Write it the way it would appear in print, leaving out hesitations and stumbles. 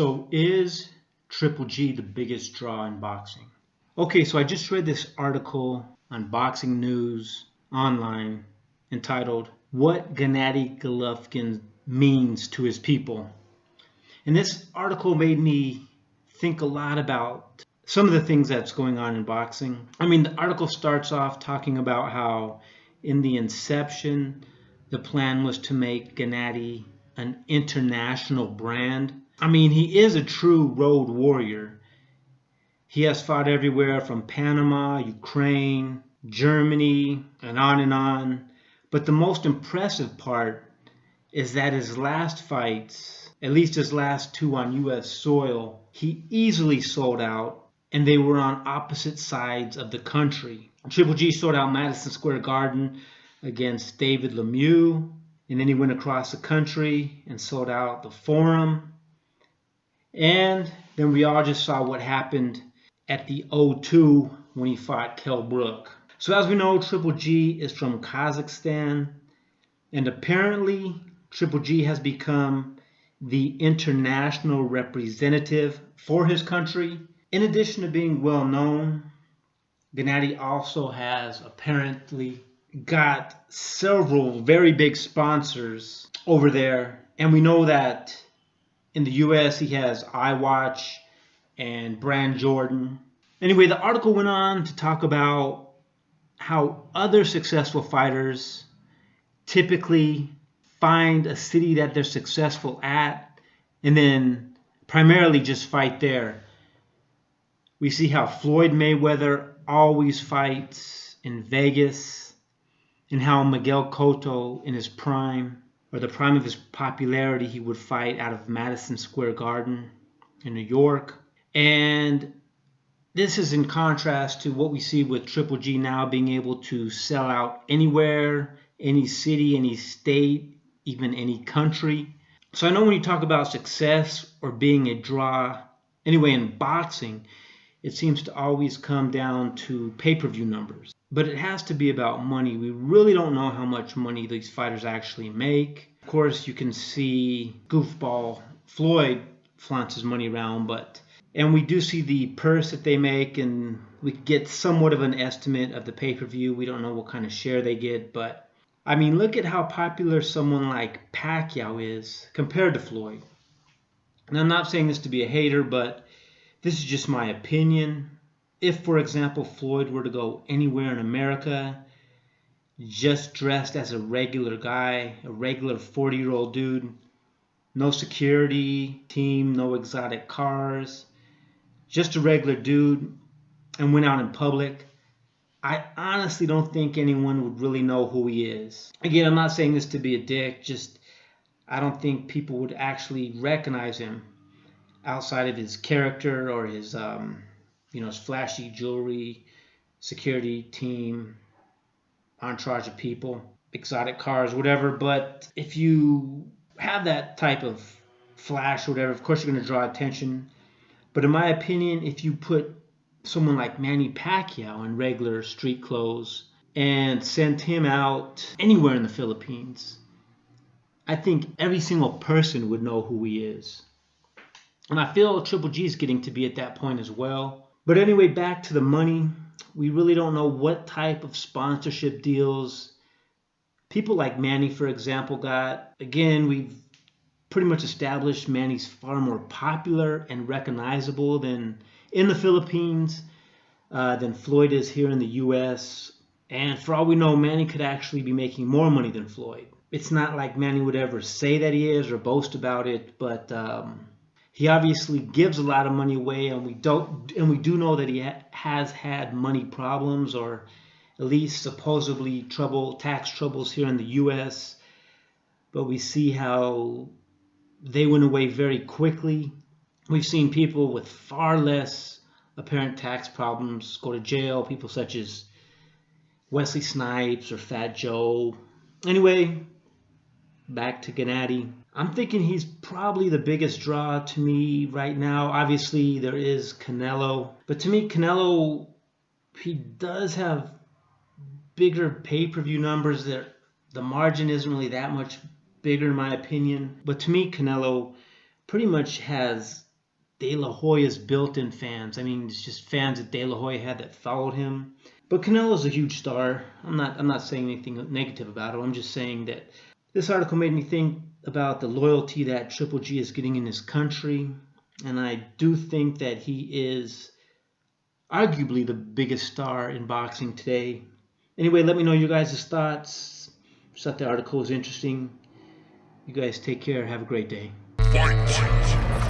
So is Triple G the biggest draw in boxing? Okay, so I just read this article on Boxing News online entitled, "What Gennady Golovkin Means to His People." And this article made me think a lot about some of the things that's going on in boxing. I mean, the article starts off talking about how in the inception, the plan was to make Gennady an international brand. I mean, he is a true road warrior. He has fought everywhere from Panama, Ukraine, Germany, and on and on. But the most impressive part is that his last fights, at least his last two on U.S. soil, he easily sold out, and they were on opposite sides of the country. Triple G sold out Madison Square Garden against David Lemieux, and then he went across the country and sold out the Forum. And then we all just saw what happened at the O2 when he fought Kell Brook. So as we know, Triple G is from Kazakhstan, and apparently Triple G has become the international representative for his country. In addition to being well known, Gennady also has apparently got several very big sponsors over there, and we know that in the US he has iWatch and Brand Jordan. Anyway, the article went on to talk about how other successful fighters typically find a city that they're successful at and then primarily just fight there. We see how Floyd Mayweather always fights in Vegas, and how Miguel Cotto in his prime, or the prime of his popularity, he would fight out of Madison Square Garden in New York. And this is in contrast to what we see with Triple G now being able to sell out anywhere, any city, any state, even any country. So I know when you talk about success or being a draw, anyway, in boxing, it seems to always come down to pay-per-view numbers. But it has to be about money. We really don't know how much money these fighters actually make. Of course, you can see goofball Floyd flaunts his money around, and we do see the purse that they make, and we get somewhat of an estimate of the pay-per-view. We don't know what kind of share they get, but I mean, look at how popular someone like Pacquiao is compared to Floyd. And I'm not saying this to be a hater, but this is just my opinion. If, for example, Floyd were to go anywhere in America, just dressed as a regular guy, a regular 40-year-old dude, no security team, no exotic cars, just a regular dude, and went out in public, I honestly don't think anyone would really know who he is. Again, I'm not saying this to be a dick, just I don't think people would actually recognize him outside of his character or his his flashy jewelry, security team, entourage of people, exotic cars, whatever. But if you have that type of flash or whatever, of course you're going to draw attention. But in my opinion, if you put someone like Manny Pacquiao in regular street clothes and sent him out anywhere in the Philippines, I think every single person would know who he is. And I feel Triple G is getting to be at that point as well. But anyway, back to the money. We really don't know what type of sponsorship deals people like Manny, for example, got. Again, we've pretty much established Manny's far more popular and recognizable than in the Philippines than Floyd is here in the US. And for all we know, Manny could actually be making more money than Floyd. It's not like Manny would ever say that he is or boast about it, but he obviously gives a lot of money away, and we do know that he has had money problems, or at least supposedly tax troubles here in the U.S. But we see how they went away very quickly. We've seen people with far less apparent tax problems go to jail, people such as Wesley Snipes or Fat Joe. Anyway, back to Gennady. I'm thinking he's probably the biggest draw to me right now. Obviously, there is Canelo. But to me, Canelo, he does have bigger pay-per-view numbers. The margin isn't really that much bigger in my opinion. But to me, Canelo pretty much has De La Hoya's built-in fans. I mean, it's just fans that De La Hoya had that followed him. But Canelo's a huge star. I'm not saying anything negative about him. I'm just saying that this article made me think about the loyalty that Triple G is getting in his country. And I do think that he is arguably the biggest star in boxing today. Anyway, let me know your guys' thoughts. Just thought the article was interesting. You guys take care. Have a great day. Fight!